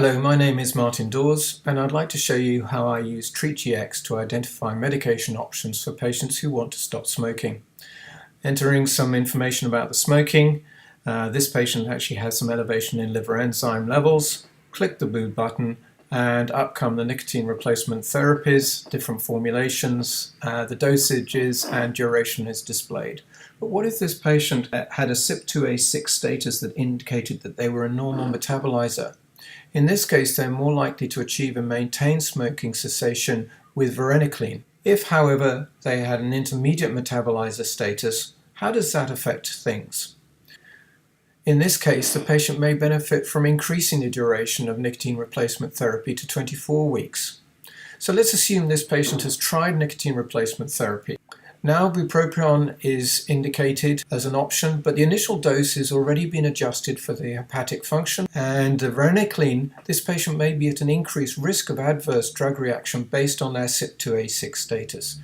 Hello, my name is Martin Dawes and I'd like to show you how I use TreatGx to identify medication options for patients who want to stop smoking. Entering some information about the smoking, this patient actually has some elevation in liver enzyme levels. Click the blue button and up come the nicotine replacement therapies, different formulations, the dosages and duration is displayed. But what if this patient had a CYP2A6 status that indicated that they were a normal metabolizer? In this case, they're more likely to achieve and maintain smoking cessation with varenicline. If, however, they had an intermediate metabolizer status, how does that affect things? In this case, the patient may benefit from increasing the duration of nicotine replacement therapy to 24 weeks. So let's assume this patient has tried nicotine replacement therapy. Now bupropion is indicated as an option, but the initial dose has already been adjusted for the hepatic function, and the varenicline, this patient may be at an increased risk of adverse drug reaction based on their CYP2A6 status.